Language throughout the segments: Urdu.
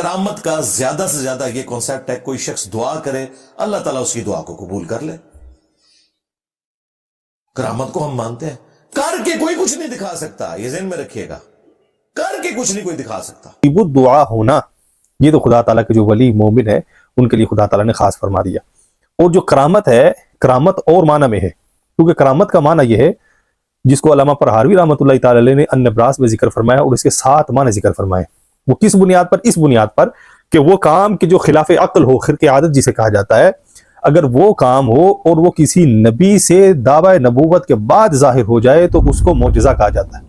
کرامت کا زیادہ سے زیادہ یہ کانسیپٹ ہے، کوئی شخص دعا کرے اللہ تعالیٰ اس کی دعا کو قبول کر لے. کرامت کو ہم مانتے ہیں، کر کے کوئی کچھ نہیں دکھا سکتا، یہ ذہن میں رکھیے گا، کر کے کچھ نہیں کوئی دکھا سکتا. وہ دعا ہونا یہ تو خدا تعالیٰ کے جو ولی مومن ہے ان کے لیے خدا تعالیٰ نے خاص فرما دیا. اور جو کرامت ہے، کرامت اور معنی میں ہے، کیونکہ کرامت کا معنی یہ ہے جس کو علامہ پرہاروی رحمۃ اللہ تعالی علیہ نے النبراس میں ذکر فرمایا اور اس کے 7 معنی ذکر فرمائے. وہ کس بنیاد پر؟ اس بنیاد پر کہ وہ کام کہ جو خلاف عقل ہو، خرق عادت جسے کہا جاتا ہے، اگر وہ کام ہو اور وہ کسی نبی سے دعوی نبوت کے بعد ظاہر ہو جائے تو اس کو معجزہ کہا جاتا ہے.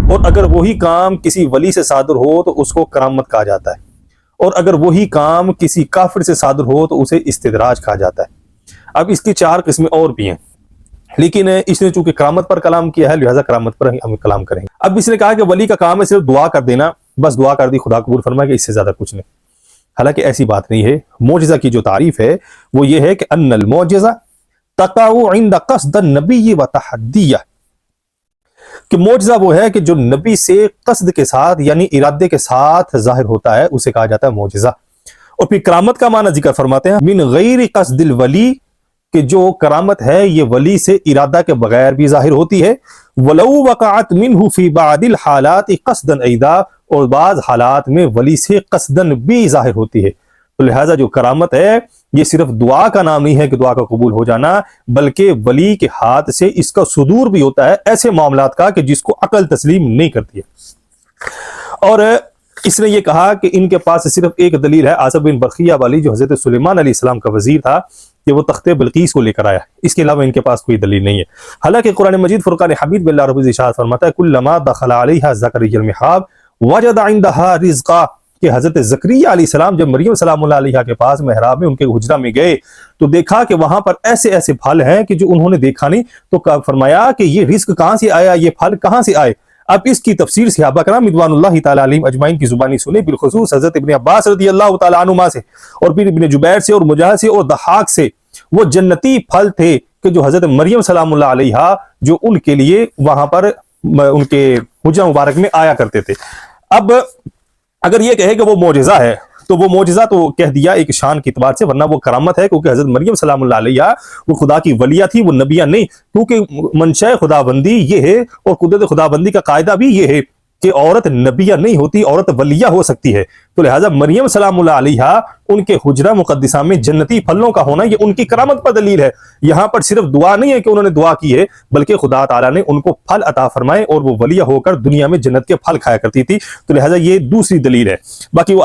اور اگر وہی کام کسی ولی سے صادر ہو تو اس کو کرامت کہا جاتا ہے. اور اگر وہی کام کسی کافر سے صادر ہو تو اسے استدراج کہا جاتا ہے. اب اس کی 4 قسمیں اور بھی ہیں، لیکن اس نے چونکہ کرامت پر کلام کیا ہے لہذا کرامت پر ہم کلام کریں گے. اب اس نے کہا کہ ولی کا کام ہے صرف دعا کر دینا، بس دعا کر دی خدا قبول فرمائے کہ اس سے زیادہ کچھ نہیں. حالانکہ ایسی بات نہیں ہے. معجزہ کی جو تعریف ہے وہ یہ ہے کہ ان المعجزہ تقع عند قصد النبی وتحدیہ، کہ معجزہ وہ ہے کہ جو نبی سے قصد کے ساتھ یعنی ارادے کے ساتھ ظاہر ہوتا ہے اسے کہا جاتا ہے معجزہ. اور پھر کرامت کا معنی ذکر فرماتے ہیں من غیر قصد الولی، کہ جو کرامت ہے یہ ولی سے ارادہ کے بغیر بھی ظاہر ہوتی ہے. ولو وقعت منہ فی بعض الحالات قصدا ایضا، اور بعض حالات میں ولی سے قصدن بھی ظاہر ہوتی ہے. تو لہٰذا جو کرامت ہے یہ صرف دعا کا نام نہیں ہے کہ دعا کا قبول ہو جانا، بلکہ ولی کے ہاتھ سے اس کا صدور بھی ہوتا ہے ایسے معاملات کا کہ جس کو عقل تسلیم نہیں کرتی ہے. اور اس نے یہ کہا کہ ان کے پاس صرف ایک دلیل ہے، آصف بن برقیہ والی، جو حضرت سلیمان علیہ السلام کا وزیر تھا، کہ وہ تخت بلقیس کو لے کر آیا. اس کے علاوہ ان کے پاس کوئی دلیل نہیں ہے. حالانکہ قرآن مجید فرقان حمید باللہ رب العزت فرماتا ہے کلما دخل علیہا زکریا المحراب وجد عندها رزقا، کہ حضرت زکریا علیہ السلام جب مریم سلام اللہ علیہ کے پاس محراب میں ان کے حجرہ میں گئے تو دیکھا کہ وہاں پر ایسے ایسے پھل ہیں کہ جو انہوں نے دیکھا نہیں. تو فرمایا کہ یہ رزق کہاں سے آیا، یہ پھل کہاں سے آئے؟ اب اس کی تفسیر صحابہ کرام رضوان اللہ تعالی علیہم اجمعین کی زبانی سنیں، بالخصوص حضرت ابن عباس رضی اللہ تعالی عنہما سے، اور پھر ابن جبیر سے، اور مجاہد سے، اور ضحاک سے. وہ جنتی پھل تھے کہ جو حضرت مریم سلام اللہ علیہ جو ان کے لیے وہاں پر ان کے حجرہ مبارک میں آیا کرتے تھے. اب اگر یہ کہے کہ وہ معجزہ ہے تو وہ معجزہ تو کہہ دیا ایک شان کے اعتبار سے، ورنہ وہ کرامت ہے، کیونکہ حضرت مریم سلام اللہ علیہ وہ خدا کی ولیہ تھی، وہ نبیہ نہیں. کیونکہ منشاء خدا بندی یہ ہے اور قدرت خدا بندی کا قاعدہ بھی یہ ہے کہ عورت نبیہ نہیں ہوتی، عورت ولیہ ہو سکتی ہے. تو لہٰذا مریم سلام اللہ علیہ ان کے حجرہ مقدسہ میں جنتی پھلوں کا ہونا یہ ان کی کرامت پر دلیل ہے. یہاں پر صرف دعا نہیں ہے کہ انہوں نے دعا کی ہے، بلکہ خدا تعالیٰ نے ان کو پھل عطا فرمائے اور وہ ولیہ ہو کر دنیا میں جنت کے پھل کھایا کرتی تھی. تو لہٰذا یہ دوسری دلیل ہے. باقی وہ